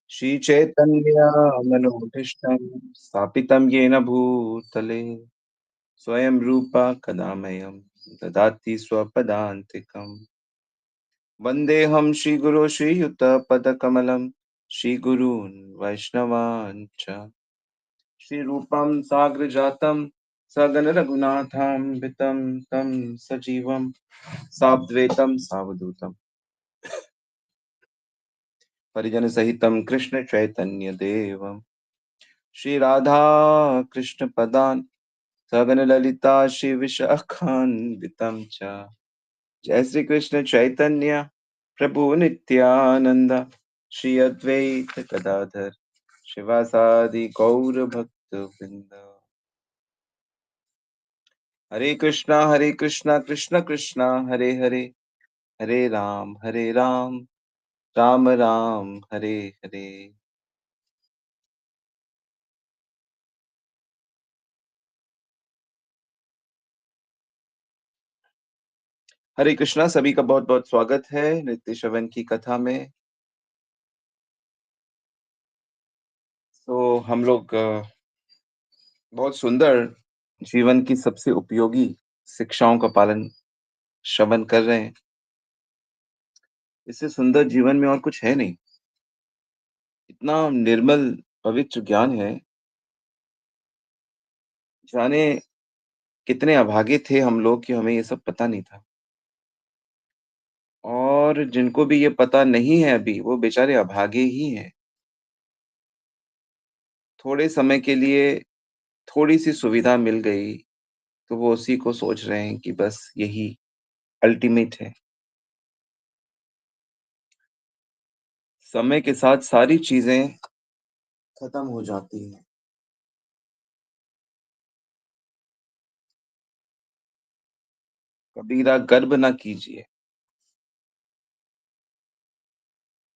श्रीचैतन्यमनोभीष्टं स्थापितं येन भूतले स्वयं रूपा कदा मह्यं ददाति स्वपदान्तिकम्। वन्देऽहं श्रीगुरो श्रीयुतपदकमलं श्रीगुरून् वैष्णवान् च श्रीरूपं साग्रजातं सगणरघुनाथान्वितं तं सजीवं साद्वैतं सावधूतं परिजनसहितं कृष्णचैतन्यदेवं श्रीराधा कृष्णपदान् सगणललिता श्रीविशाखान्वितं च। जय श्री कृष्ण चैतन्य प्रभु नित्यानंद श्री अद्वैत गदाधर शिवासादि गौर भक्त वृंद। हरे कृष्णा कृष्ण कृष्णा हरे हरे, हरे राम राम राम हरे हरे। हरे कृष्णा, सभी का बहुत बहुत स्वागत है नित्य श्रवण की कथा में। तो हम लोग बहुत सुंदर जीवन की सबसे उपयोगी शिक्षाओं का पालन श्रवण कर रहे हैं। इससे सुंदर जीवन में और कुछ है नहीं। इतना निर्मल पवित्र ज्ञान है। जाने कितने अभागे थे हम लोग कि हमें ये सब पता नहीं था। और जिनको भी ये पता नहीं है अभी, वो बेचारे अभागे ही हैं। थोड़े समय के लिए थोड़ी-सी सुविधा मिल गई, तो वो उसी को सोच रहे हैं कि बस यही अल्टीमेट है। समय के साथ सारी चीज़ें खत्म हो जाती हैं। कबीरा गर्व ना कीजिए,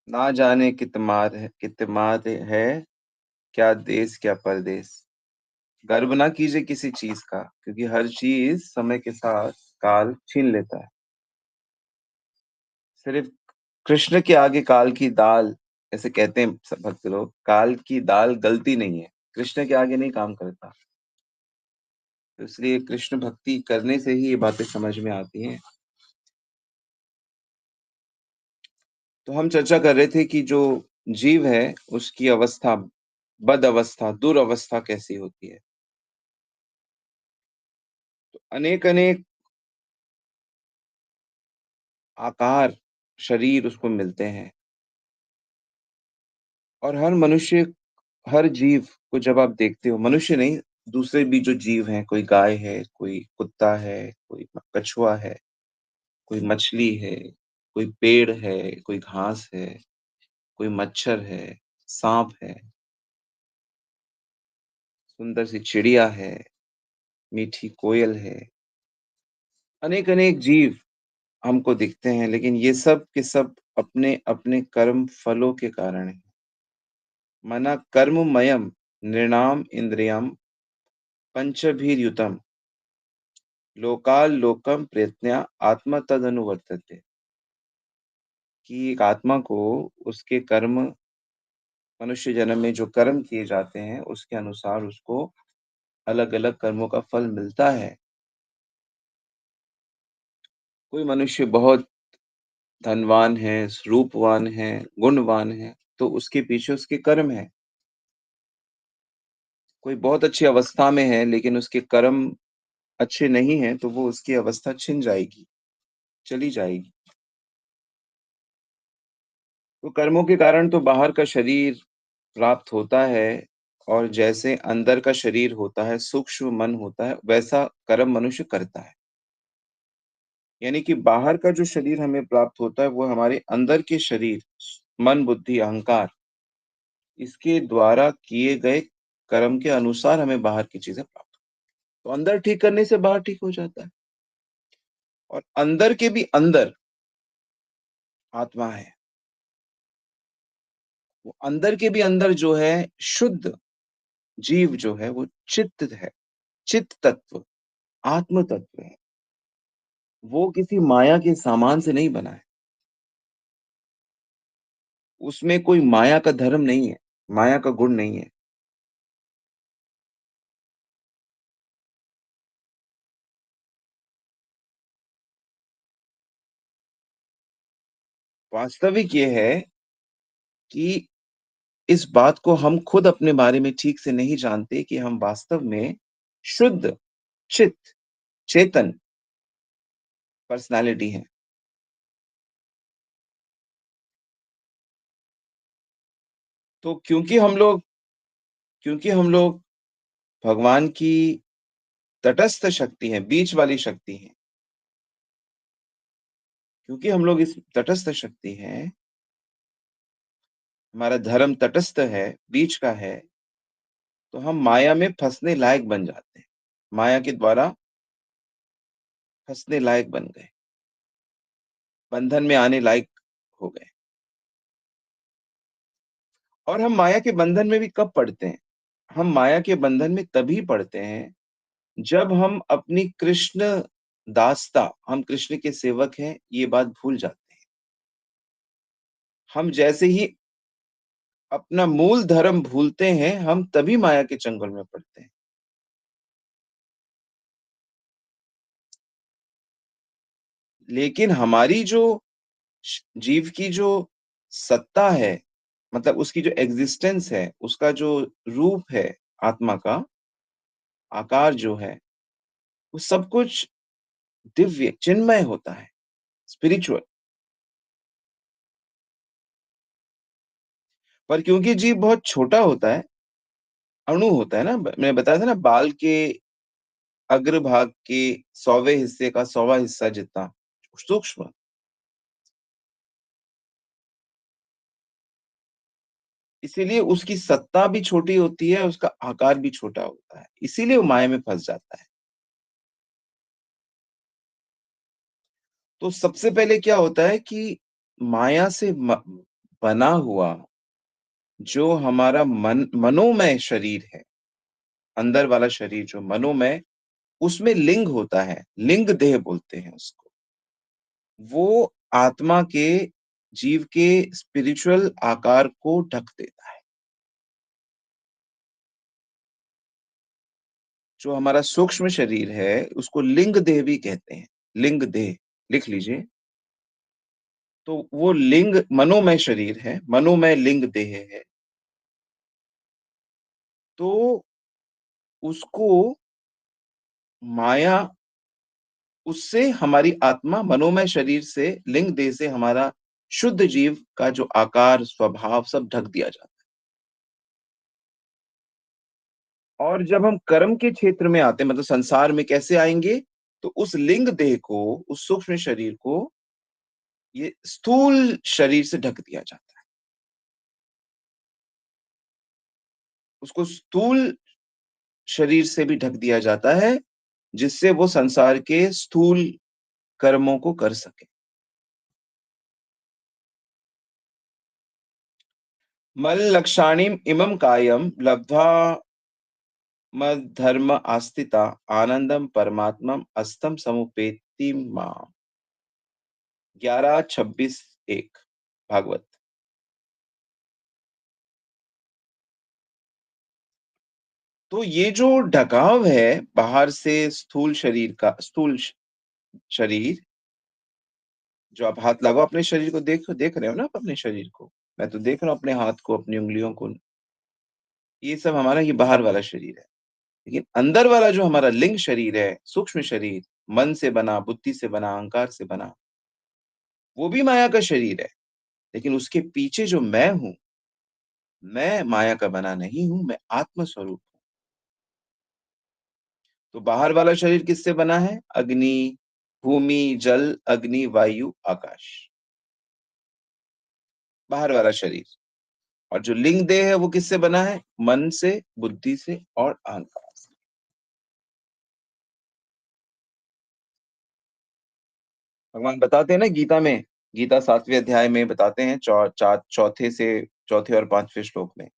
ना जाने कितमाद है, क्या देश क्या परदेस। गर्व ना कीजिए किसी चीज़ का, क्योंकि हर चीज़ समय के साथ काल छीन लेता है। सिर्फ़ कृष्ण के आगे काल की दाल, ऐसे कहते हैं सब भक्त लोग, काल की दाल गलती नहीं है, कृष्ण के आगे नहीं काम करता। तो इसलिए कृष्ण भक्ति करने से ही ये बातें समझ में आती हैं। तो हम चर्चा कर रहे थे कि जो जीव है, उसकी अवस्था, बद अवस्था, दुरवस्था कैसी होती है। तो अनेक-अनेक आकार, शरीर उसको मिलते हैं और हर मनुष्य, हर जीव को जब आप देखते हो, मनुष्य नहीं, दूसरे भी जो जीव हैं, कोई गाय है, कोई कुत्ता है, कोई कछुआ है, कोई मछली है, कोई पेड़ है, कोई घास है, कोई मच्छर है, साँप है, सुंदर सी चिड़िया है, मीठी कोयल है, अनेक-अनेक जीव हमको दिखते हैं, लेकिन ये सब के सब अपने-अपने कर्म फलों के कारण हैं। मना कर्ममयम् नृणाम् इन्द्रियम् पंचभिर्युतम् लोकाल्लोकं प्रयत्न्या आत्मा तदनुवर्तते। कि एक आत्मा को उसके कर्म, मनुष्य जन्म में जो कर्म किए जाते हैं, उसके अनुसार उसको अलग-अलग कर्मों का फल मिलता है। कोई मनुष्य बहुत धनवान है, रूपवान है, गुणवान है, तो उसके पीछे उसके कर्म हैं। कोई बहुत अच्छी अवस्था में है, लेकिन उसके कर्म अच्छे नहीं हैं, तो वो उसकी अवस्था छिन जाएगी, चली जाएगी। तो कर्मों के कारण तो बाहर का शरीर प्राप्त होता है, और जैसे अंदर का शरीर होता है, सूक्ष्म मन होता है, वैसा कर्म मनुष्य करता है। यानी कि बाहर का जो शरीर हमें प्राप्त होता है, वो हमारे अंदर के शरीर, मन, बुद्धि, अहंकार, इसके द्वारा किए गए कर्म के अनुसार हमें बाहर की चीज़ें प्राप्त। तो अंदर ठीक करने से बाहर ठीक हो जाता है। और अंदर के भी अंदर आत्मा है। वो अंदर के भी अंदर जो है, शुद्ध जीव जो है, वो चित्त है, चित्त तत्व, आत्म तत्व है। वो किसी माया के सामान से नहीं बना है। उसमें कोई माया का धर्म नहीं है, माया का गुण नहीं है। वास्तविक ये है कि इस बात को हम खुद अपने बारे में ठीक से नहीं जानते कि हम वास्तव में शुद्ध, चित, चेतन पर्सनैलिटी हैं। तो क्योंकि हम लोग भगवान की तटस्थ शक्ति हैं, बीच वाली शक्ति हैं, क्योंकि हम लोग इस तटस्थ शक्ति हैं, हमारा धर्म तटस्थ है, बीच का है, तो हम माया में फँसने लायक बन जाते हैं। माया के द्वारा फँसने लायक बन गए, बंधन में आने लायक हो गए। और हम माया के बंधन में भी कब पड़ते हैं? हम माया के बंधन में तभी पड़ते हैं, जब हम अपनी कृष्ण दासता, हम कृष्ण के सेवक हैं, ये बात भूल जाते हैं। हम जैसे ही अपना मूल धर्म भूलते हैं, हम तभी माया के चंगुल में पड़ते हैं। लेकिन हमारी जो जीव की जो सत्ता है, मतलब उसकी जो एग्जिस्टेंस है, उसका जो रूप है आत्मा का, आकार जो है, वो सब कुछ दिव्य, चिन्मय होता है, स्पिरिचुअल। पर क्योंकि जीव बहुत छोटा होता है, अणु होता है ना, मैंने बताया था ना, बाल के अग्रभाग के 100वें हिस्से का 100वां हिस्सा जितना सूक्ष्म, इसीलिए उसकी सत्ता भी छोटी होती है, उसका आकार भी छोटा होता है, इसीलिए वो माया में फंस जाता है। तो सबसे पहले क्या होता है कि माया से बना हुआ जो हमारा मनोमय शरीर है, अंदर वाला शरीर जो मनोमय, उसमें लिंग होता है, लिंग देह बोलते हैं उसको। वो आत्मा के, जीव के स्पिरिचुअल आकार को ढक देता है। जो हमारा सूक्ष्म शरीर है, उसको लिंग देह भी कहते हैं, लिंग देह, लिख लीजिए। तो वो लिंग मनोमय शरीर है, मनोमय लिंग देह है। तो उसको माया, उससे हमारी आत्मा मनोमय शरीर से, लिंग देह से हमारा शुद्ध जीव का जो आकार, स्वभाव सब ढक दिया जाता है। और जब हम कर्म के क्षेत्र में आते हैं, मतलब संसार में कैसे आएँगे? तो उस लिंग देह को, उस सूक्ष्म शरीर को, ये स्थूल शरीर से ढक दिया जाता है। उसको स्थूल शरीर से भी ढक दिया जाता है, जिससे वो संसार के स्थूल कर्मों को कर सके। मल्लक्षाणिम् इमं कायं लब्ध्वा मद्धर्म आस्थिता आनंदम परमात्मम् अस्तम समुपेति माम। 11:26-1 भागवत। तो ये जो ढकाव है बाहर से स्थूल शरीर का, स्थूल शरीर, जो आप हाथ लगाओ अपने शरीर को, देख रहे हो ना आप अपने शरीर को? मैं तो देख रहा हूँ अपने हाथ को, अपनी उँगलियों को। ये सब हमारा ये बाहर वाला शरीर है। लेकिन अंदर वाला जो हमारा लिंग शरीर है, सूक्ष्म शरीर, मन से बना, बुद्धि से बना, अहंकार से बना, वो भी माया का शरीर है। लेकिन उसके पीछे जो मैं हूँ, मैं माया का बना नहीं हूँ, मैं आत्म स्वरूप हूँ। तो बाहर वाला शरीर किससे बना है? अग्नि, भूमि, जल, अग्नि, वायु, आकाश, बाहर वाला शरीर। और जो लिंग देह है वो किससे बना है? मन से, बुद्धि से और अहंकार से। भगवान बताते हैं ना गीता में, गीता 7वें अध्याय में बताते हैं, चौथे और 5वें श्लोक में,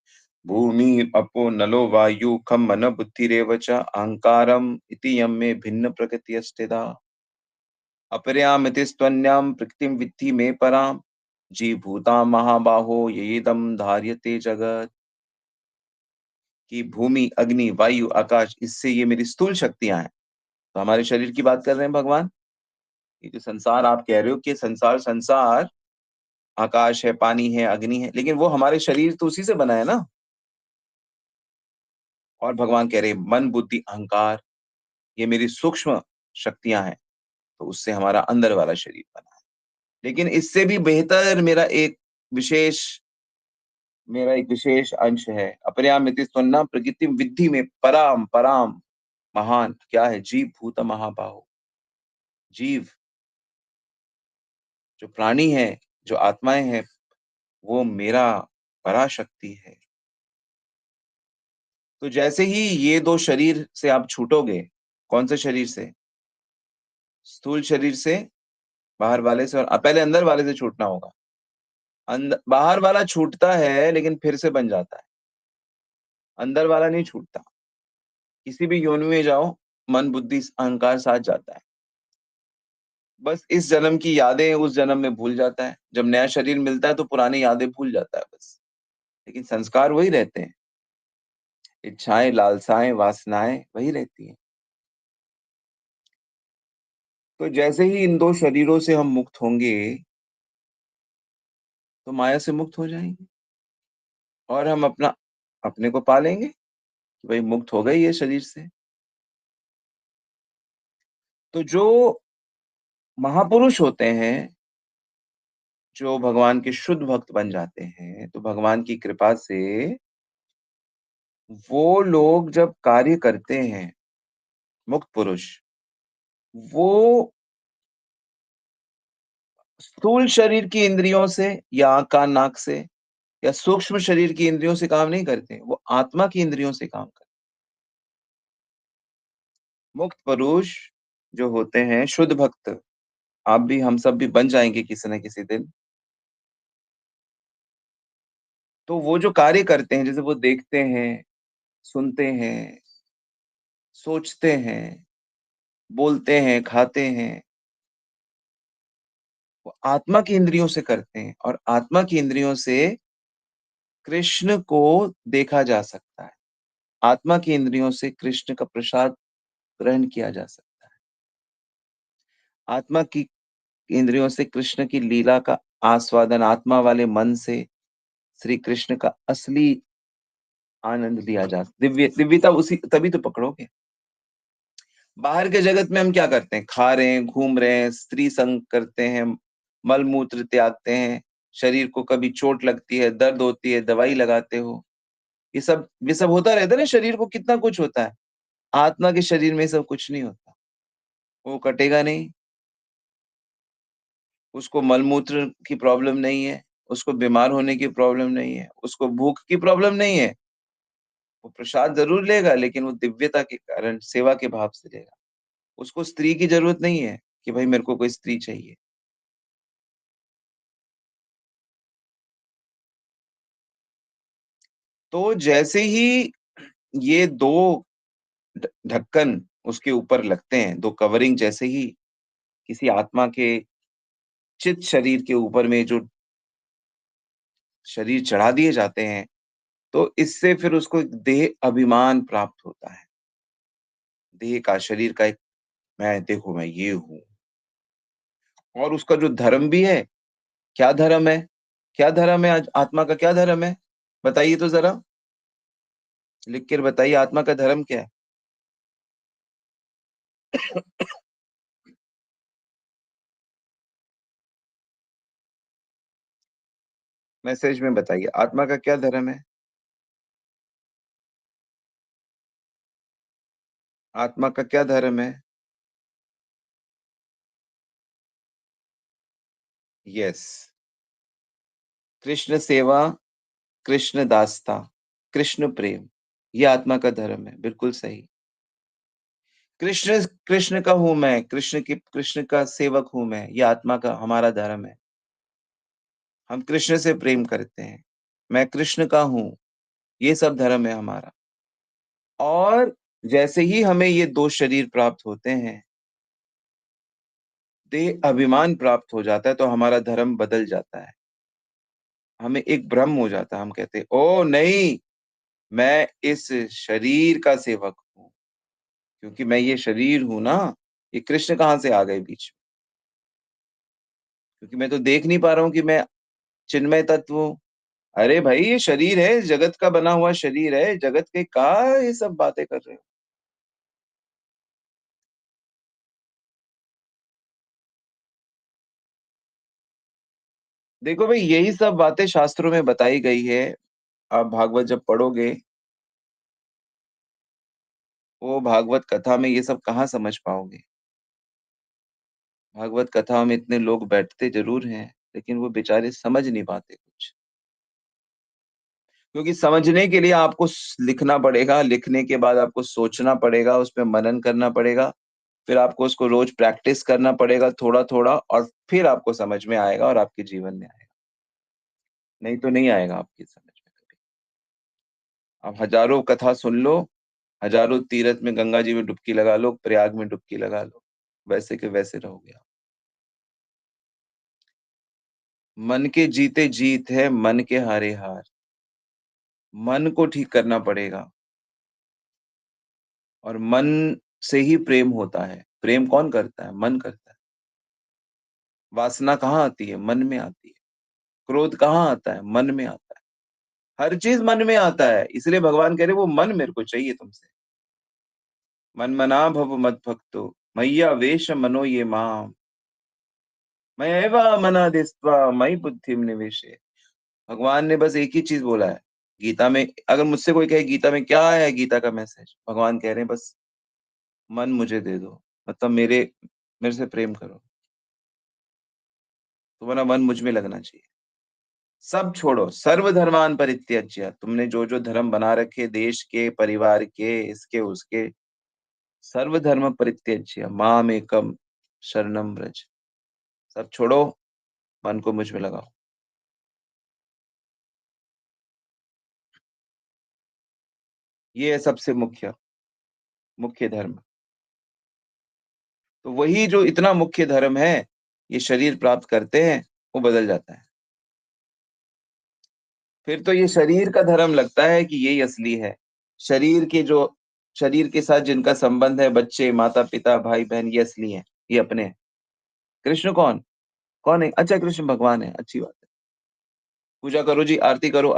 भूमि अपो नलो वायु खम मन बुद्धिरेव च अहंकारम इति यम में भिन्न प्रकृति अस्थिता अपरयामिति स्त्वन्याम प्रकृतिम विद्धि में पराम। जीभूता महाबाहो येदम धार्यते जगत, कि भूमि, अग्नि, वायु, आकाश, इससे ये मेरी स्थूल शक्तियाँ हैं। तो हमारे शरीर की बात कर रहे हैं भगवान। ये जो संसार आप कह रहे हो कि संसार संसार, आकाश है, पानी है, अग्नि है, लेकिन वो हमारे शरीर तो उसी से बना है ना। और भगवान कह रहे हैं मन, बुद्धि, अहंकार, ये मेरी सूक्ष्म शक्तियाँ हैं, तो उससे हमारा अंदर वाला शरीर बना है। लेकिन इससे भी बेहतर विशेष मेरा एक विशेष अंश है। अपरयामिति स्वन्ना प्रकृति विद्धि में पराम पराम महान क्या है? जीव भूत महाबाहो। जीव जो प्राणी है, जो आत्माएँ हैं, वो मेरा पराशक्ति है। तो जैसे ही ये 2 शरीर से आप छूटोगे, कौन से शरीर से? स्थूल शरीर से, बाहर वाले से, और पहले अंदर वाले से छूटना होगा। बाहर वाला छूटता है लेकिन फिर से बन जाता है, अंदर वाला नहीं छूटता। किसी भी योनि में जाओ, मन, बुद्धि, अहंकार साथ जाता है। बस इस जन्म की यादें उस जन्म में भूल जाता है। जब नया शरीर मिलता है तो पुरानी यादें भूल जाता है बस। लेकिन संस्कार वही रहते हैं। इच्छाएँ, लालसाएँ, वासनाएँ वही रहती हैं। तो जैसे ही इन 2 शरीरों से हम मुक्त होंगे, तो माया से मुक्त हो जाएँगे और हम अपने को पा लेंगे कि भई मुक्त हो गए ये शरीर से। तो जो महापुरुष होते हैं, जो भगवान के शुद्ध भक्त बन जाते हैं, तो भगवान की कृपा से वो लोग जब कार्य करते हैं, मुक्त पुरुष, वो स्थूल शरीर की इंद्रियों से या आँख, कान, नाक से या सूक्ष्म शरीर की इंद्रियों से काम नहीं करते, वो आत्मा की इंद्रियों से काम करते हैं। मुक्त पुरुष जो होते हैं, शुद्ध भक्त, आप भी हम सब भी बन जाएँगे किसी न किसी दिन। तो वो जो कार्य करते हैं, जैसे वो देखते हैं, सुनते हैं, सोचते हैं, बोलते हैं, खाते हैं, वो आत्मा की इंद्रियों से करते हैं और आत्मा की इंद्रियों से कृष्ण को देखा जा सकता है। आत्मा की इंद्रियों से कृष्ण का प्रसाद ग्रहण किया जा सकता है। आत्मा की इंद्रियों से कृष्ण की लीला का आस्वादन, आत्मा वाले मन से श्री कृष्ण का असली आनंद लिया जा दिव्यता उसी तभी तो पकड़ोगे। बाहर के जगत में हम क्या करते हैं? खा रहे हैं, घूम रहे हैं, स्त्री संग करते हैं, मल-मूत्र त्यागते हैं, शरीर को कभी चोट लगती है, दर्द होती है, दवाई लगाते हो। ये सब होता रहता है ना, शरीर को कितना कुछ होता है। आत्मा के शरीर में ये सब कुछ नहीं होता। वो कटेगा नहीं, उसको मल-मूत्र की प्रॉब्लम नहीं है, उसको बीमार होने की प्रॉब्लम नहीं है, उसको भूख की प्रॉब्लम नहीं है। वो प्रसाद ज़रूर लेगा लेकिन वो दिव्यता के कारण सेवा के भाव से लेगा। उसको स्त्री की ज़रूरत नहीं है कि भाई मेरे को कोई स्त्री चाहिए। तो जैसे ही ये 2 ढक्कन उसके ऊपर लगते हैं, 2 कवरिंग जैसे ही किसी आत्मा के चित शरीर के ऊपर में जो शरीर चढ़ा दिए जाते हैं, तो इससे फिर उसको एक देह अभिमान प्राप्त होता है। देह का, शरीर का एक मैं देखो मैं ये हूँ। और उसका जो धर्म भी है, क्या धर्म है? क्या धर्म है आज आत्मा का क्या धर्म है? बताइए तो ज़रा, लिख कर बताइए आत्मा का धर्म क्या है? मैसेज में बताइए, आत्मा का क्या धर्म है? आत्मा का क्या धर्म है? यस, कृष्ण सेवा, कृष्ण दासता, कृष्ण प्रेम, ये आत्मा का धर्म है, बिल्कुल सही। कृष्ण कृष्ण का हूँ मैं, कृष्ण का सेवक हूँ मैं, ये आत्मा का हमारा धर्म है। हम कृष्ण से प्रेम करते हैं। मैं कृष्ण का हूँ, ये सब धर्म है हमारा। और जैसे ही हमें ये 2 शरीर प्राप्त होते हैं, देह अभिमान प्राप्त हो जाता है, तो हमारा धर्म बदल जाता है। हमें एक भ्रम हो जाता है, हम कहते हैं, ओह नहीं, मैं इस शरीर का सेवक हूँ, क्योंकि मैं ये शरीर हूँ ना, ये कृष्ण कहाँ से आ गए बीच में? क्योंकि मैं तो देख नहीं पा रहा हूँ कि मैं चिन्मय तत्व हूँ। अरे भाई ये शरीर है, जगत का बना हुआ शरीर है, जगत के का ये सब बातें कर रहे हो? देखो भाई यही सब बातें शास्त्रों में बताई गई है। आप भागवत जब पढ़ोगे, वो भागवत कथा में ये सब कहाँ समझ पाओगे? भागवत कथा में इतने लोग बैठते ज़रूर हैं, लेकिन वो बेचारे समझ नहीं पाते कुछ। क्योंकि समझने के लिए आपको लिखना पड़ेगा, लिखने के बाद आपको सोचना पड़ेगा, उस पे मनन करना पड़ेगा, फिर आपको उसको रोज प्रैक्टिस करना पड़ेगा थोड़ा-थोड़ा और फिर आपको समझ में आएगा और आपके जीवन में आएगा। नहीं तो नहीं आएगा आपकी समझ में कभी। आप हज़ारों कथा सुन लो, हज़ारों तीर्थ में गंगा जी में डुबकी लगा लो, प्रयाग में डुबकी लगा लो, वैसे के वैसे रहोगे आप। मन के जीते जीत है, मन के हारे हार। मन को ठीक करना पड़ेगा और मन से ही प्रेम होता है। प्रेम कौन करता है? मन करता है। वासना कहाँ आती है? मन में आती है। क्रोध कहाँ आता है? मन में आता है। हर चीज़ मन में आता है, इसलिए भगवान कह रहे वो मन मेरे को चाहिए तुमसे। मन्मना भव मद्भक्तो मय्यावेश मनो ये माम मय्येव मनाधिस्त्वा मयि बुद्धिम निवेशय। भगवान ने बस एक ही चीज़ बोला है। गीता में अगर मुझसे कोई कहे गीता में क्या है गीता का मैसेज? भगवान कह रहे हैं बस मन मुझे दे दो। मतलब मेरे से प्रेम करो। तुम्हारा मन मुझ में लगना चाहिए। सब छोड़ो, सर्वधर्मान् परित्यज्य तुमने जो-जो धर्म बना रखे देश के, परिवार के, इसके उसके, सर्वधर्म परित्यज्य माम एकम शरणम व्रज। सब छोड़ो, मन को मुझ में लगाओ। ये है सबसे मुख्य मुख्य धर्म। तो वही जो इतना मुख्य धर्म है, ये शरीर प्राप्त करते हैं, वो बदल जाता है। फिर तो ये शरीर का धर्म लगता है कि यही असली है। शरीर के जो शरीर के साथ जिनका संबंध है, बच्चे, माता-पिता, भाई-बहन ये असली हैं, ये अपने हैं। कृष्ण कौन? कौन है? अच्छा कृष्ण भगवान है, अच्छी बात है। पूजा करो जी, आरती करो,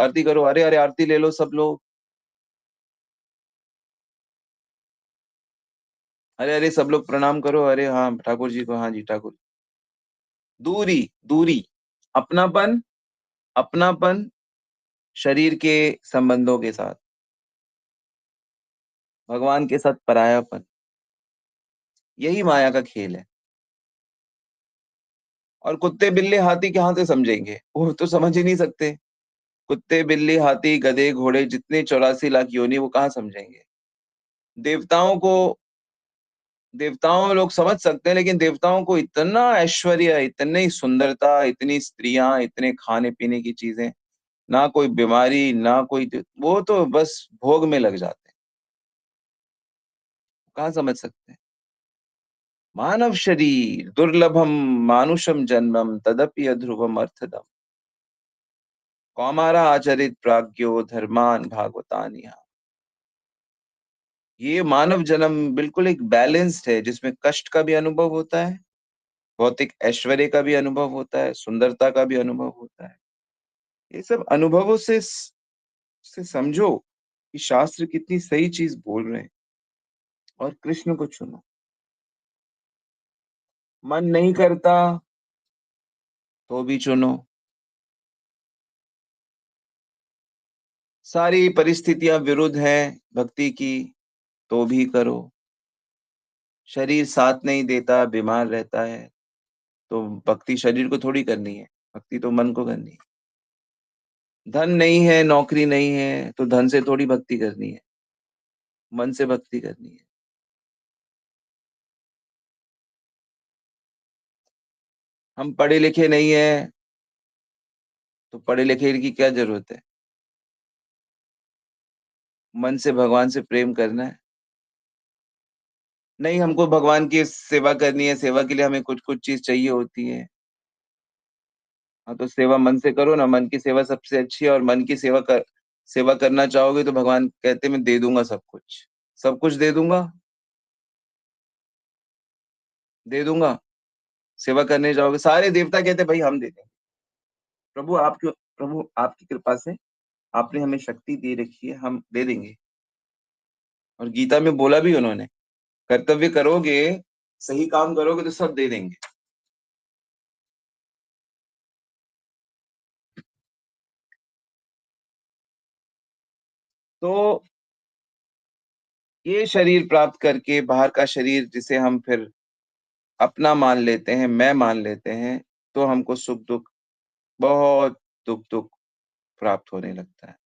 अरे, अरे आरती ले लो सब लोग। अरे, अरे सब लोग प्रणाम करो, अरे हाँ, ठाकुर जी को, हाँ जी ठाकुर। दूरी, दूरी, अपनापन अपनापन शरीर के संबंधों के साथ, भगवान के साथ परायापन, यही माया का खेल है। और कुत्ते, बिल्ली, हाथी कहाँ से समझेंगे? वो तो समझ ही नहीं सकते। कुत्ते, बिल्ली, हाथी, गधे, घोड़े जितने 84 लाख योनि वो कहाँ समझेंगे? देवताओं को देवताओं लोग समझ सकते हैं, लेकिन देवताओं को इतना ऐश्वर्य, इतनी सुंदरता, इतनी स्त्रियाँ, इतने खाने-पीने की चीज़ें, ना कोई बीमारी, ना कोई द वो तो बस भोग में लग जाते हैं। कहाँ समझ सकते हैं? मानव शरीर दुर्लभम मानुषम जन्मम तदपि अध्रुवम अर्थदम्। कौमारा आचरित प्राज्ञो धर्मान् भागवतानिह। ये मानव जन्म बिल्कुल एक बैलेंस्ड है, जिसमें कष्ट का भी अनुभव होता है, भौतिक ऐश्वर्य का भी अनुभव होता है, सुंदरता का भी अनुभव होता है। ये सब अनुभवों से समझो कि शास्त्र कितनी सही चीज़ बोल रहे हैं और कृष्ण को चुनो। मन नहीं करता तो भी चुनो। सारी परिस्थितियाँ विरुद्ध हैं भक्ति की, तो भी करो। शरीर साथ नहीं देता, बीमार रहता है, तो भक्ति शरीर को थोड़ी करनी है, भक्ति तो मन को करनी है। धन नहीं है, नौकरी नहीं है, तो धन से थोड़ी भक्ति करनी है, मन से भक्ति करनी है। हम पढ़े-लिखे नहीं हैं, तो पढ़े-लिखे की क्या ज़रूरत है? मन से भगवान से प्रेम करना है। नहीं, हमको भगवान की सेवा करनी है, सेवा के लिए हमें कुछ-कुछ चीज़ चाहिए होती है। हाँ, तो सेवा मन से करो ना, मन की सेवा सबसे अच्छी है और मन की सेवा करना चाहोगे तो भगवान कहते हैं मैं दे दूँगा सब कुछ। सब कुछ दे दूँगा, दे दूँगा। सेवा करने जाओगे, सारे देवता कहते हैं भाई हम दे देंगे। प्रभु आपकी कृपा से आपने हमें शक्ति दे रखी है, हम दे देंगे। और गीता में बोला भी उन्होंने, कर्तव्य करोगे, सही काम करोगे तो सब दे देंगे। तो ये शरीर प्राप्त करके बाहर का शरीर जिसे हम फिर अपना मान लेते हैं, मैं मान लेते हैं, तो हमको सुख-दुःख बहुत दुःख-दुःख प्राप्त होने लगता है।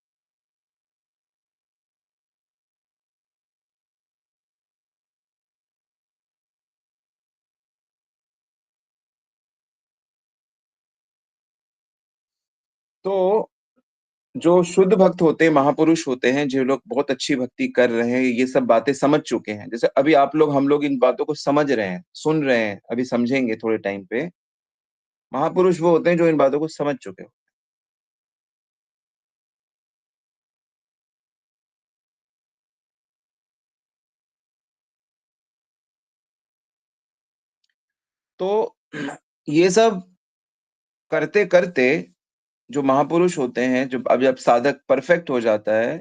तो जो शुद्ध भक्त होते हैं, महापुरुष होते हैं, जो लोग बहुत अच्छी भक्ति कर रहे हैं, ये सब बातें समझ चुके हैं। जैसे अभी आप लोग हम लोग इन बातों को समझ रहे हैं, सुन रहे हैं, अभी समझेंगे थोड़े टाइम पे। महापुरुष वो होते हैं जो इन बातों को समझ चुके हो। तो ये सब करते-करते जो महापुरुष होते हैं, जो अब जब साधक परफेक्ट हो जाता है,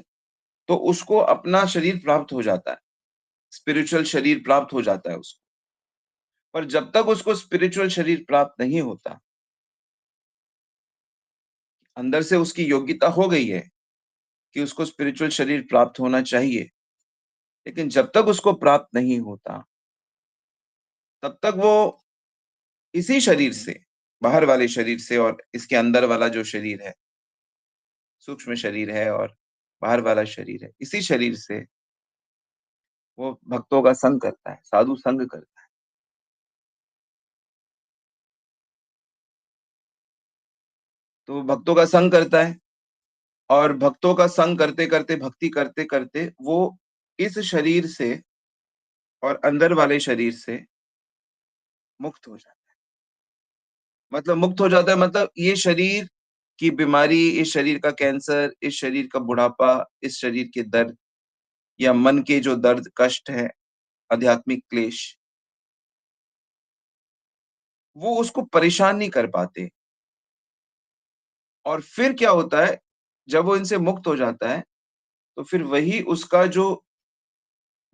तो उसको अपना शरीर प्राप्त हो जाता है। स्पिरिचुअल शरीर प्राप्त हो जाता है उसको। पर जब तक उसको स्पिरिचुअल शरीर प्राप्त नहीं होता, अंदर से उसकी योग्यता हो गई है कि उसको स्पिरिचुअल शरीर प्राप्त होना चाहिए, लेकिन जब तक उसको प्राप्त नहीं होता, तब तक वो इसी शरीर से, बाहर वाले शरीर से और इसके अंदर वाला जो शरीर है, सूक्ष्म शरीर है और बाहर वाला शरीर है, इसी शरीर से वो भक्तों का संग करता है, साधु संग करता है। तो वो भक्तों का संग करता है और भक्तों का संग करते-करते, भक्ति करते-करते वो इस शरीर से और अंदर वाले शरीर से मुक्त हो जाता है। मतलब मुक्त हो जाता है मतलब ये शरीर की बीमारी, इस शरीर का कैंसर, इस शरीर का बुढ़ापा, इस शरीर के दर्द या मन के जो दर्द, कष्ट है, आध्यात्मिक क्लेश, वो उसको परेशान नहीं कर पाते। और फिर क्या होता है, जब वो इनसे मुक्त हो जाता है, तो फिर वही उसका जो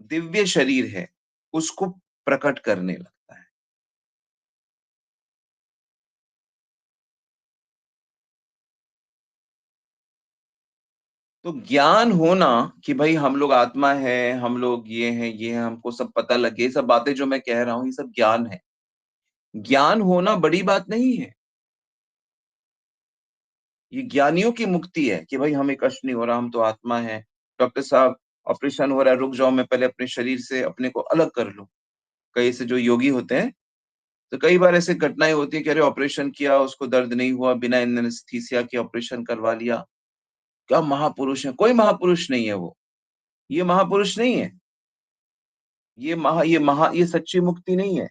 दिव्य शरीर है, उसको प्रकट करने लगता है। तो ज्ञान होना कि भई हम लोग आत्मा है, हम लोग ये हैं, हमको सब पता लगे, ये सब बातें जो मैं कह रहा हूँ, ये सब ज्ञान है। ज्ञान होना बड़ी बात नहीं है। ये ज्ञानियों की मुक्ति है कि भाई हमें कष्ट नहीं हो रहा, हम तो आत्मा है। डॉक्टर साहब ऑपरेशन हो रहा है, रुक जाओ मैं पहले अपने शरीर से अपने को अलग कर लूँ। कई ऐसे जो योगी होते हैं, तो कई बार ऐसी घटनाएँ होती हैं कि अरे ऑपरेशन किया, उसको दर्द नहीं हुआ, बिना एनेस्थीसिया के ऑपरेशन करवा लिया। क्या महापुरुष है? कोई महापुरुष नहीं है वो। ये महापुरुष नहीं है। ये सच्ची मुक्ति नहीं है।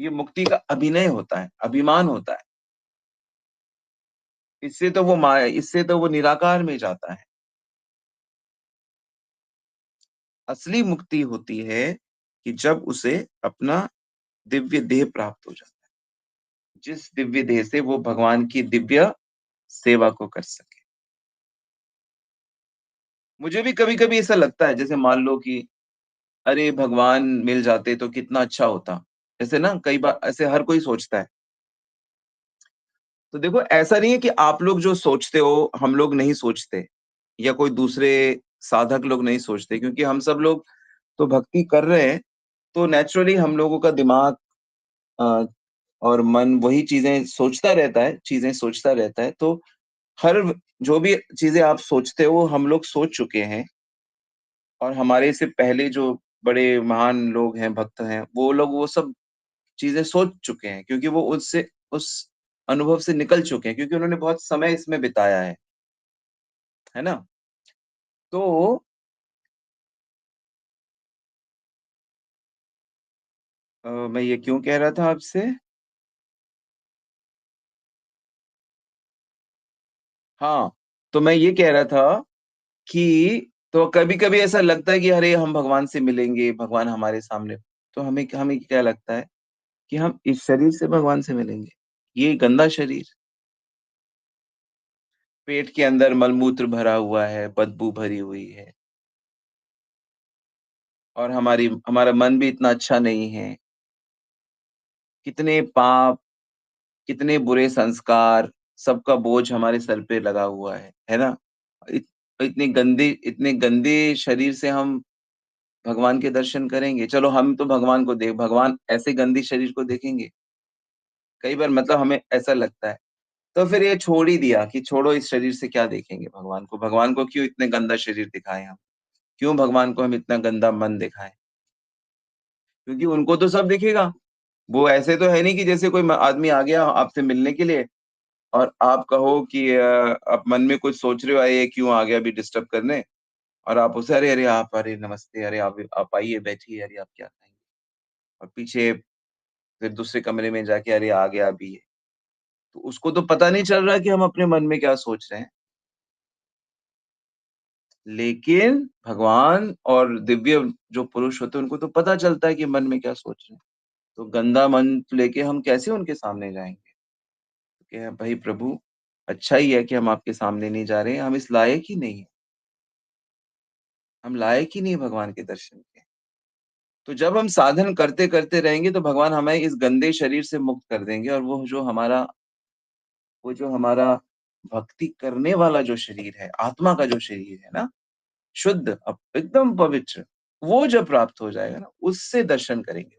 ये मुक्ति का अभिनय होता है, अभिमान होता है। इससे तो वो निराकार में जाता है। असली मुक्ति होती है कि जब उसे अपना दिव्य देह प्राप्त हो जाता है। जिस दिव्य देह से वो भगवान की दिव्य सेवा को कर सके। मुझे भी कभी-कभी ऐसा लगता है जैसे मान लो कि अरे! भगवान मिल जाते तो कितना अच्छा होता। ऐसे ना कई बार ऐसे हर कोई सोचता है। तो देखो ऐसा नहीं है कि आप लोग जो सोचते हो, हम लोग नहीं सोचते या कोई दूसरे साधक लोग नहीं सोचते क्योंकि हम सब लोग तो भक्ति कर रहे हैं, तो नेचुरली हम लोगों का दिमाग अ, और मन वही चीज़ें सोचता रहता है। तो हर जो भी चीज़ें आप सोचते हो, वो हम लोग सोच चुके हैं और हमारे से पहले जो बड़े महान लोग हैं, भक्त हैं, वो लोग वो सब चीज़ें सोच चुके हैं क्योंकि वो उससे उस अनुभव से निकल चुके हैं क्योंकि उन्होंने बहुत समय इसमें बिताया है ना? तो मैं ये क्यों कह रहा था आपसे? हाँ, तो मैं ये कह रहा था कि तो कभी-कभी ऐसा लगता है कि अरे! हम भगवान से मिलेंगे, भगवान हमारे सामने तो हमें हमें क्या लगता है कि हम इस शरीर से भगवान से मिलेंगे। ये गंदा शरीर, पेट के अंदर मल-मूत्र भरा हुआ है, बदबू भरी हुई है और हमारा मन भी इतना अच्छा नहीं है। कितने पाप, कितने बुरे संस्कार, सबका बोझ हमारे सर पे लगा हुआ है ना? इत इतने गंदे शरीर से हम भगवान के दर्शन करेंगे। चलो हम तो भगवान ऐसे गंदे शरीर को देखेंगे? कई बार मतलब हमें ऐसा लगता है। तो फिर ये छोड़ ही दिया कि छोड़ो इस शरीर से क्या देखेंगे भगवान को? भगवान को क्यों इतने गंदा शरीर दिखाएँ हम? क्यों भगवान को हम इतना गंदा मन दिखाएँ? क्योंकि उनको तो सब दिखेगा। वो ऐसे तो है नहीं कि जैसे कोई आदमी आ गया आपसे मिलने के लिए और आप कहो कि आप मन में कुछ सोच रहे हो, "अरे! ये क्यों आ गया अभी डिस्टर्ब करने?" और आप उससे, "अरे! अरे! आप अरे नमस्ते, अरे आप आइए, बैठिए, अरे आप क्या खाएँगे?" और पीछे फिर दूसरे कमरे में जाके, "अरे! आ गया अभी ये।" तो उसको तो पता नहीं चल रहा कि हम अपने मन में क्या सोच रहे हैं। लेकिन भगवान और दिव्य जो पुरुष होते हैं, उनको तो पता चलता है कि मन में क्या सोच रहे हैं। तो गंदा मन लेके हम कैसे उनके सामने जाएँगे? कि भाई प्रभु, अच्छा ही है कि हम आपके सामने नहीं जा रहे हैं, हम इस लायक ही नहीं हैं। हम लायक ही नहीं है भगवान के दर्शन के। तो जब हम साधन करते-करते रहेंगे तो भगवान हमें इस गंदे शरीर से मुक्त कर देंगे और वो जो हमारा भक्ति करने वाला जो शरीर है, आत्मा का जो शरीर है ना, शुद्ध एकदम पवित्र, वो जब प्राप्त हो जाएगा ना, उससे दर्शन करेंगे।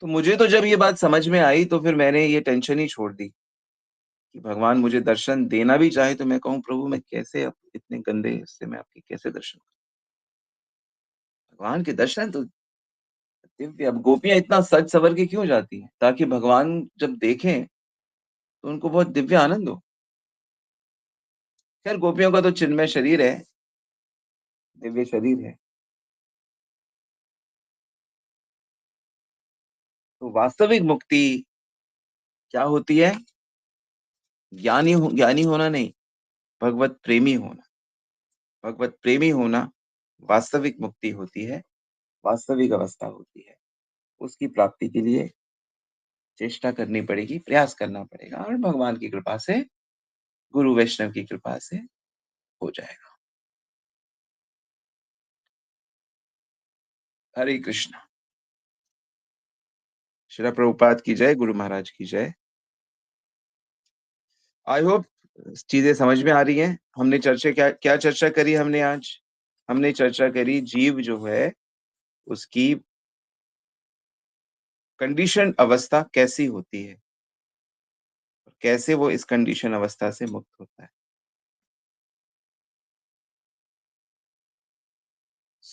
तो मुझे तो जब ये बात समझ में आई तो फिर मैंने ये टेंशन ही छोड़ दी कि भगवान मुझे दर्शन देना भी चाहे तो मैं कहूँ प्रभु मैं कैसे अब इतने गंदे इससे मैं आपके कैसे दर्शन करूँ? भगवान के दर्शन तो दिव्य अब गोपियाँ इतना सज-सवर के क्यों जाती हैं? ताकि भगवान जब देखें तो उनको बहुत दिव्य आनंद हो। खैर गोपियों का तो चिन्मय शरीर है, दिव्य शरीर है। तो वास्तविक मुक्ति क्या होती है? ज्ञानी होना नहीं, भगवत प्रेमी होना। भगवत प्रेमी होना वास्तविक मुक्ति होती है, वास्तविक अवस्था होती है। उसकी प्राप्ति के लिए चेष्टा करनी पड़ेगी, प्रयास करना पड़ेगा और भगवान की कृपा से, गुरु वैष्णव की कृपा से हो जाएगा। हरे कृष्णा। श्रील प्रभुपाद की जय, गुरु महाराज की जय। आई होप चीज़ें समझ में आ रही हैं। हमने चर्चा क्या क्या चर्चा करी हमने आज? हमने चर्चा करी जीव जो है, उसकी कंडीशन्ड अवस्था कैसी होती है? कैसे वो इस कंडीशन अवस्था से मुक्त होता है?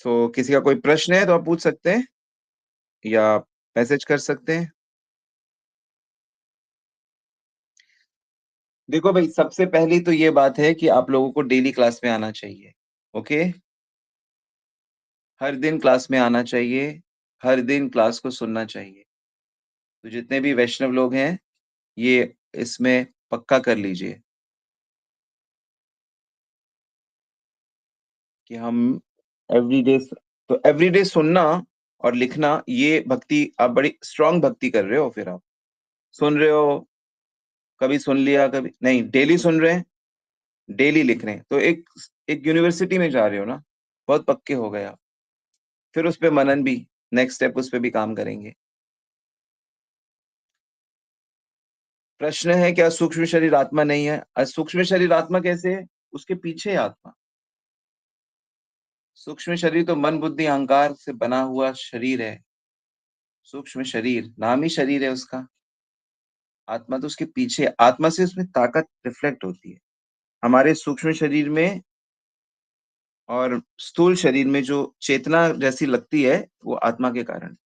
किसी का कोई प्रश्न है तो आप पूछ सकते हैं या मैसेज कर सकते हैं। देखो भाई, सबसे पहली तो ये बात है कि आप लोगों को डेली क्लास में आना चाहिए, ओके? हर दिन क्लास में आना चाहिए, हर दिन क्लास को सुनना चाहिए। तो जितने भी वैष्णव लोग हैं, ये इसमें पक्का कर लीजिए कि हम एवरीडे तो एवरीडे सुनना और लिखना ये भक्ति आप बड़ी स्ट्रॉन्ग भक्ति कर रहे हो फिर आप। सुन रहे हो, कभी सुन लिया, कभी नहीं, डेली सुन रहे हैं, डेली लिख रहे हैं। तो एक एक यूनिवर्सिटी में जा रहे हो ना, बहुत पक्के हो गए आप। फिर उस पे मनन भी, नेक्स्ट स्टेप उस पे भी काम करेंगे। प्रश्न है क्या सूक्ष्म शरीर आत्मा नहीं है? सूक्ष्म शरीर आत्मा कैसे है? उसके पीछे है आत्मा। सूक्ष्म शरीर तो मन, बुद्धि, अहंकार से बना हुआ शरीर है। सूक्ष्म शरीर, नाम ही शरीर है उसका। आत्मा तो उसके पीछे है। आत्मा से उसमें ताकत रिफ्लेक्ट होती है। हमारे सूक्ष्म शरीर में और स्थूल शरीर में जो चेतना जैसी लगती है, वो आत्मा के कारण।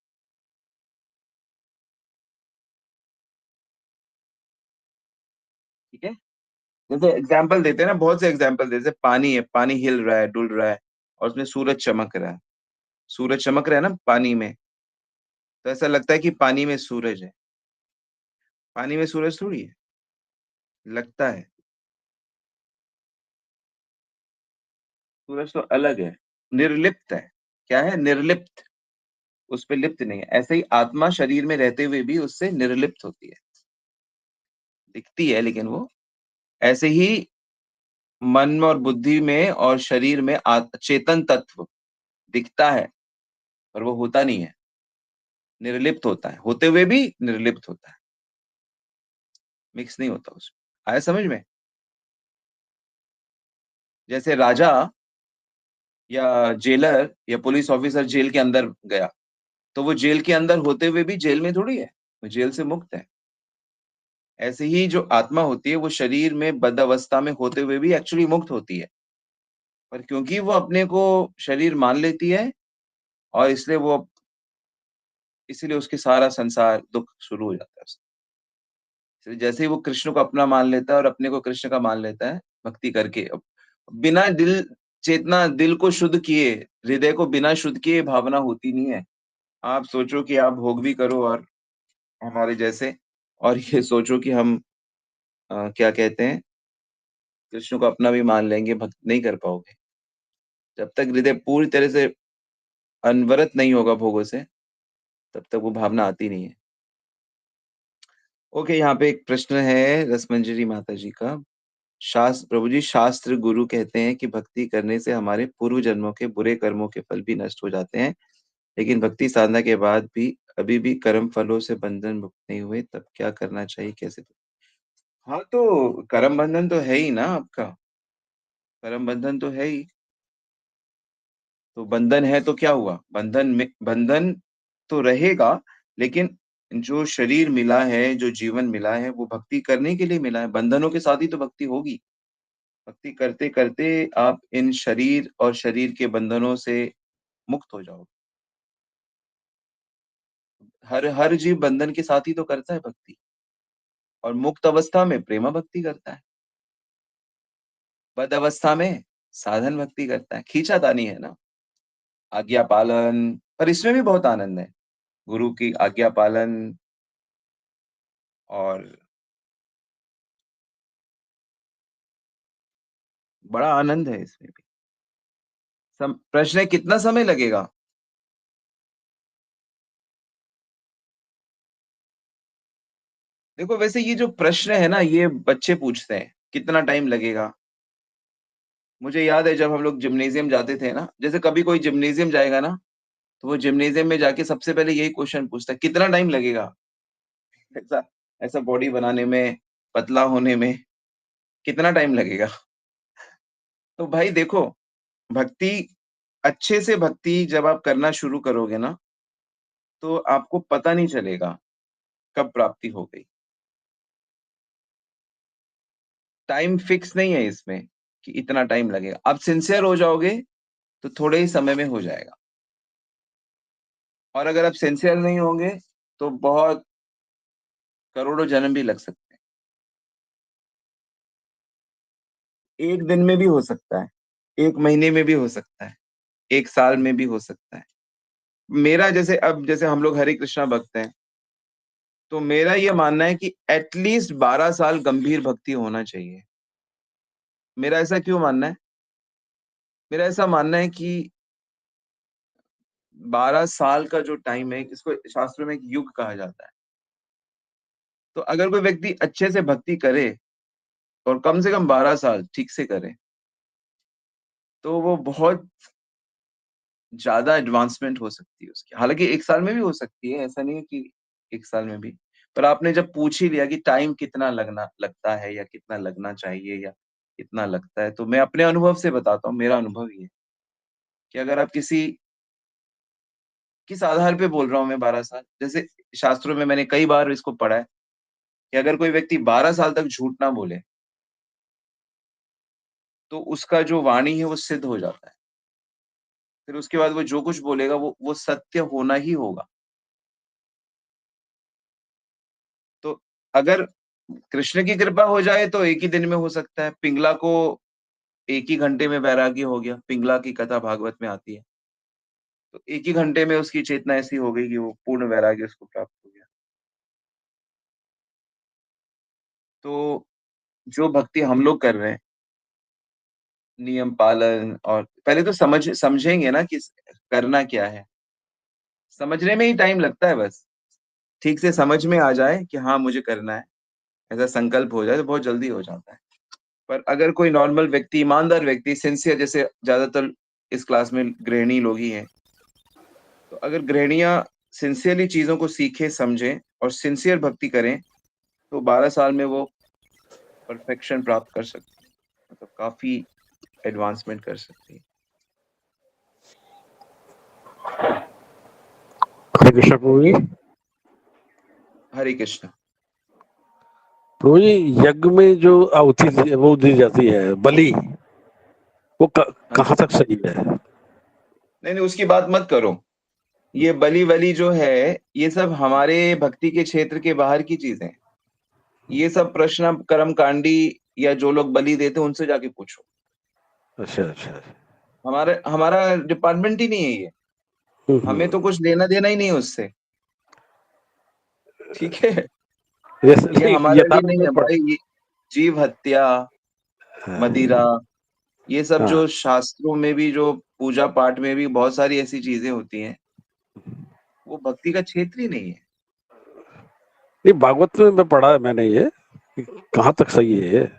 ठीक है? जैसे एग्ज़ाम्पल देते हैं ना, बहुत से एग्ज़ाम्पल देते हैं। पानी है, पानी हिल रहा है, डुल रहा है और उसमें सूरज चमक रहा है। सूरज चमक रहा है ना पानी में, तो ऐसा लगता है कि पानी में सूरज है। पानी में सूरज थोड़ी है, लगता है। सूरज तो अलग है, निर्लिप्त है। क्या है? निर्लिप्त, उस पे लिप्त नहीं है। ऐसे ही आत्मा शरीर में रहते हुए भी उससे निर्लिप्त होती है, दिखती है लेकिन वो, ऐसे ही मन और बुद्धि में और शरीर में चेतन तत्व दिखता है, पर वो होता नहीं है, निर्लिप्त होता है, होते हुए भी निर्लिप्त होता है, मिक्स नहीं होता उसमें। आया समझ में? जैसे राजा या जेलर या पुलिस ऑफिसर जेल के अंदर गया, तो वो जेल के अंदर होते हुए भी जेल में थोड़ी है, वो जेल से मुक्त है। ऐसे ही जो आत्मा होती है वो शरीर में बद्ध अवस्था में होते हुए भी एक्चुअली मुक्त होती है, पर क्योंकि वो अपने को शरीर मान लेती है, और इसलिए वो, इसीलिए उसके सारा संसार दुःख शुरू हो जाता है उसको। इसलिए जैसे ही वो कृष्ण को अपना मान लेता है और अपने को कृष्ण का मान लेता है, भक्ति करके, अब बिना दिल चेतना, दिल को शुद्ध किए, हृदय को बिना शुद्ध किए भावना होती नहीं है। आप सोचो कि आप भोग भी करो और हमारे जैसे, और ये सोचो कि हम क्या कहते हैं, कृष्ण को अपना भी मान लेंगे, भक्ति नहीं कर पाओगे। जब तक हृदय पूरी तरह से अनवरत नहीं होगा भोगों से, तब तक वो भावना आती नहीं है। ओके, यहाँ पे एक प्रश्न है रसमंजरी माता जी का। प्रभु जी, शास्त्र गुरु कहते हैं कि भक्ति करने से हमारे पूर्व जन्मों के बुरे कर्मों के फल भी नष्ट हो जाते हैं, लेकिन भक्ति साधना के बाद भी अभी भी कर्म फलों से बंधन मुक्त नहीं हुए, तब क्या करना चाहिए, कैसे? हाँ, तो कर्म बंधन तो है ही ना आपका, कर्म बंधन तो है ही। तो बंधन है तो क्या हुआ? बंधन तो रहेगा, लेकिन जो शरीर मिला है, जो जीवन मिला है, वो भक्ति करने के लिए मिला है। बंधनों के साथ ही तो भक्ति होगी। भक्ति करते-करते आप इन शरीर और शरीर के बंधनों से मुक्त हो जाओगे। हर हर जीव बंधन के साथ ही तो करता है भक्ति, और मुक्त अवस्था में प्रेमा भक्ति करता है, बद्ध अवस्था में साधन भक्ति करता है। खींचातानी है ना, आज्ञा पालन, पर इसमें भी बहुत आनंद है। गुरु की आज्ञा पालन, और बड़ा आनंद है इसमें भी। प्रश्न है कितना समय लगेगा? देखो, वैसे ये जो प्रश्न है ना, ये बच्चे पूछते हैं, कितना टाइम लगेगा? मुझे याद है जब हम लोग जिम्नेज़ियम जाते थे ना, जैसे कभी कोई जिम्नेज़ियम जाएगा ना, तो वो जिम्नेज़ियम में जाके सबसे पहले यही क्वेश्चन पूछता है, कितना टाइम लगेगा? ऐसा ऐसा बॉडी बनाने में, पतला होने में कितना टाइम लगेगा? तो भाई देखो, भक्ति, अच्छे से भक्ति जब आप करना शुरू करोगे ना, तो आपको पता नहीं चलेगा कब प्राप्ति हो गई। टाइम फिक्स नहीं है इसमें कि इतना टाइम लगेगा। आप सिंसियर हो जाओगे, तो थोड़े ही समय में हो जाएगा, और अगर आप सिंसियर नहीं होंगे, तो बहुत करोड़ों जन्म भी लग सकते हैं। 1 दिन में भी हो सकता है, 1 महीने में भी हो सकता है, 1 साल में भी हो सकता है। मेरा जैसे, अब जैसे हम लोग हरे कृष्णा भक्त हैं, तो मेरा ये मानना है कि एट लीस्ट 12 साल गंभीर भक्ति होना चाहिए। मेरा ऐसा क्यों मानना है? मेरा ऐसा मानना है कि 12 साल का जो टाइम है, इसको शास्त्रों में एक युग कहा जाता है। तो अगर कोई व्यक्ति अच्छे से भक्ति करे, और कम से कम 12 साल ठीक से करे, तो वो बहुत ज़्यादा एडवांसमेंट हो सकती है उसकी। हालाँकि 1 साल में भी हो सकती है, ऐसा नहीं है कि 1 साल में भी। पर आपने जब पूछ ही लिया कि टाइम कितना लगता है, या कितना लगना चाहिए, या कितना लगता है, तो मैं अपने अनुभव से बताता हूँ, मेरा अनुभव ये है कि अगर आप किस आधार पे बोल रहा हूँ मैं 12 साल? जैसे शास्त्रों में मैंने कई बार इसको पढ़ा है कि अगर कोई व्यक्ति 12 साल तक झूठ ना बोले, तो उसका जो वाणी है वो सिद्ध हो जाता है। फिर उसके बाद वो जो कुछ बोलेगा, वो सत्य होना ही होगा। तो अगर कृष्ण की कृपा हो जाए तो 1 ही दिन में हो सकता है। पिंगला को 1 ही घंटे में वैराग्य हो गया। पिंगला की कथा भागवत में आती है। तो 1 ही घंटे में उसकी चेतना ऐसी हो गई कि वो पूर्ण वैराग्य उसको प्राप्त हो गया। तो जो भक्ति हम लोग कर रहे हैं, नियम पालन, और पहले तो समझेंगे ना कि करना क्या है। समझने में ही टाइम लगता है बस। ठीक से समझ में आ जाए कि हाँ, मुझे करना है, ऐसा संकल्प हो जाए तो बहुत जल्दी हो जाता है। पर अगर कोई नॉर्मल व्यक्ति, ईमानदार व्यक्ति, सिंसियर, जैसे ज़्यादातर इस क्लास में गृहिणी लोग ही हैं, तो अगर गृहिणियाँ सिंसियरली चीज़ों को सीखें, समझें और सिंसियर भक्ति करें, तो 12 साल में वो परफेक्शन प्राप्त कर सकती हैं। मतलब काफ़ी एडवांसमेंट कर सकती हैं। हरे कृष्ण प्रभु जी। ओके, हरे कृष्ण। प्रभु जी, यज्ञ में जो आहुति वो दी जाती है, बलि, वो हाँ कहाँ जी। तक सही है? नहीं, नहीं, उसकी बात मत करो। ये बलि-वलि जो है, ये सब हमारे भक्ति के क्षेत्र के बाहर की चीज़ें हैं। ये सब प्रश्न कर्मकांडी या जो लोग बलि देते हैं, उनसे जाके पूछो। अच्छा अच्छा। हमारा हमारा डिपार्टमेंट ही नहीं है ये। हमें हम्म। तो कुछ लेना-देना ही नहीं है उससे, ठीक है? जैसे ये नहीं, हमारा भी यथार्थ नहीं में है पढ़। भाई। ये जीव हत्या, मदिरा, ये सब हाँ। जो शास्त्रों में भी, जो पूजा-पाठ में भी बहुत सारी ऐसी चीज़ें होती हैं, वो भक्ति का क्षेत्र ही नहीं है। नहीं, भागवत में मैं पढ़ा है मैंने ये, कहाँ तक सही है ये?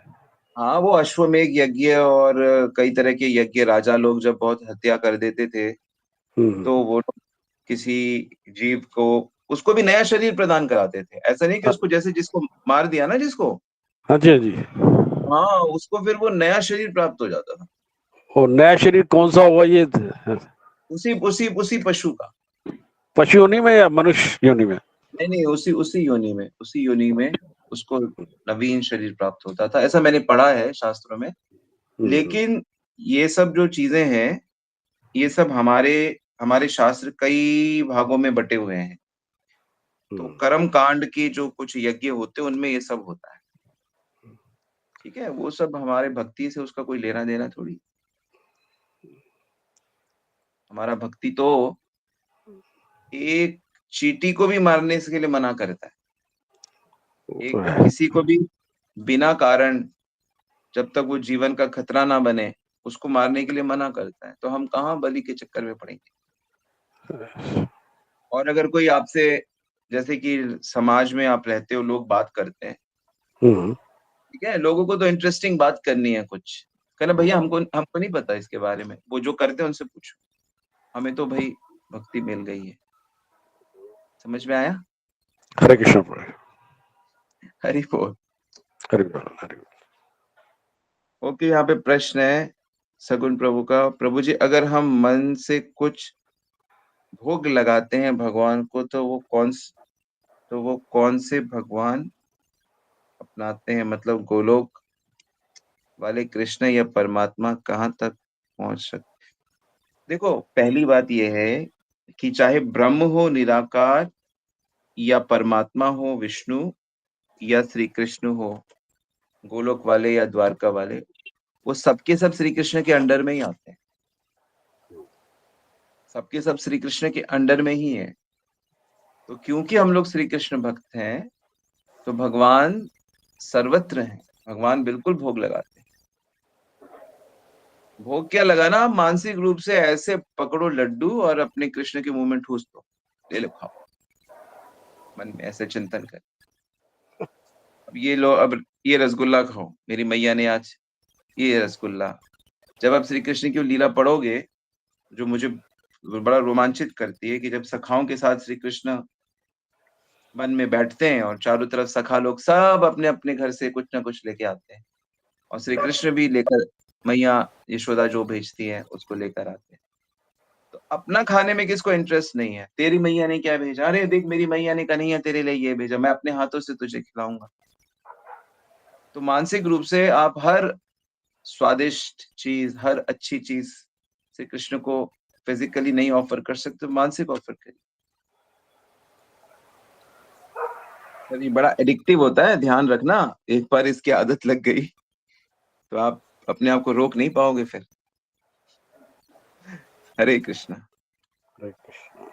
हाँ, वो अश्वमेध यज्ञ और कई तरह के यज्ञ, राजा लोग जब बहुत हत्या कर देते थे, तो हम्म। वो लोग किसी जीव को, उसको भी नया शरीर प्रदान कराते थे। ऐसा नहीं कि हाँ उसको, जैसे जिसको मार दिया ना जिसको, हाँ जी, हाँ जी। हाँ, उसको फिर वो नया शरीर प्राप्त हो जाता था। और नया शरीर कौन सा होगा ये? उसी पशु का। पशु योनि में या मनुष्य योनि में? नहीं, नहीं, उसी योनि में उसको नवीन शरीर प्राप्त होता था। ऐसा मैंने पढ़ा है शास्त्रों में। हम्म। लेकिन ये सब जो चीज़ें हैं, ये सब हमारे हमारे शास्त्र कई भागों में बँटे हुए हैं। तो हम्म। कर्म कांड के जो कुछ यज्ञ होते हैं, उनमें ये सब होता है। ठीक है? वो सब हमारे भक्ति से उसका कोई लेना-देना थोड़ी। हमारा भक्ति तो एक चींटी को भी मारने के लिए मना करता है। वो तो एक है। किसी को भी बिना कारण, जब तक वो जीवन का खतरा ना बने, उसको मारने के लिए मना करता है। तो हम कहाँ बलि के चक्कर में पड़ेंगे। और अगर कोई आपसे, जैसे कि समाज में आप रहते हो, लोग बात करते हैं, हम्म। ठीक है? लोगों को तो इंटरेस्टिंग बात करनी है कुछ। कहना भैया, हमको हमको नहीं पता इसके बारे में, वो जो करते हैं उनसे पूछो। हमें तो भई भक्ति मिल गई है। समझ में आया? हरे कृष्ण प्रभु। हरि बोल। हरे बोल, हरे बोल। ओके, यहाँ पे प्रश्न है सगुन प्रभु का। प्रभु जी, अगर हम मन से कुछ भोग लगाते हैं भगवान को, तो वो कौन से भगवान अपनाते हैं? मतलब गोलोक वाले कृष्ण या परमात्मा कहाँ तक पहुँच सकते? देखो, पहली बात ये है कि चाहे ब्रह्म हो निराकार, या परमात्मा हो विष्णु, या श्री कृष्ण हो, गोलोक वाले या द्वारका वाले, वो सबके सब श्री कृष्ण के अंडर में ही आते हैं। सबके सब श्री कृष्ण के अंडर में ही है। तो क्योंकि हम लोग श्री कृष्ण भक्त हैं, तो भगवान सर्वत्र हैं। भगवान बिल्कुल भोग लगाते हैं। भोग क्या लगाना, आप मानसिक रूप से ऐसे पकड़ो लड्डू और अपने कृष्ण के मुंह में ठूस दो, ले लो खाओ। मन में ऐसे चिंतन कर, अब ये लो, अब ये रसगुल्ला खाओ, मेरी मैया ने आज ये रसगुल्ला। जब आप श्री कृष्ण की लीला पढ़ोगे, जो मुझे बड़ा रोमांचित करती है, कि जब सखाओं के साथ श्री कृष्ण वन में बैठते हैं और चारों तरफ सखा लोग सब अपने-अपने घर से कुछ ना कुछ लेके आते हैं, और श्री कृष्ण भी लेकर, मैया यशोदा जो भेजती है उसको लेकर आते हैं। तो अपना खाने में किसको इंटरेस्ट नहीं है? तेरी मैया ने क्या भेजा? अरे देख, मेरी मैया ने कन्हैया तेरे लिए ये भेजा, मैं अपने हाथों से तुझे खिलाऊँगा। तो मानसिक रूप से आप हर स्वादिष्ट चीज़, हर अच्छी चीज़ श्री कृष्ण को फिज़िकली नहीं ऑफ़र कर सकते, तो मानसिक ऑफ़र करिए। पर ये बड़ा एडिक्टिव होता है, ध्यान रखना। एक बार इसकी आदत लग गई, तो आप अपने आप को रोक नहीं पाओगे फिर। हरे कृष्णा। हरे कृष्ण।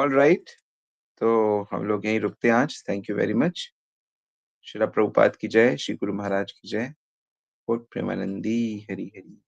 ऑल राइट, तो हम लोग यहीं रुकते हैं आज। Thank you very much. Srila Prabhupada की जय, श्री गुरु महाराज की जय। कोट प्रेमानंदी। हरि हरि।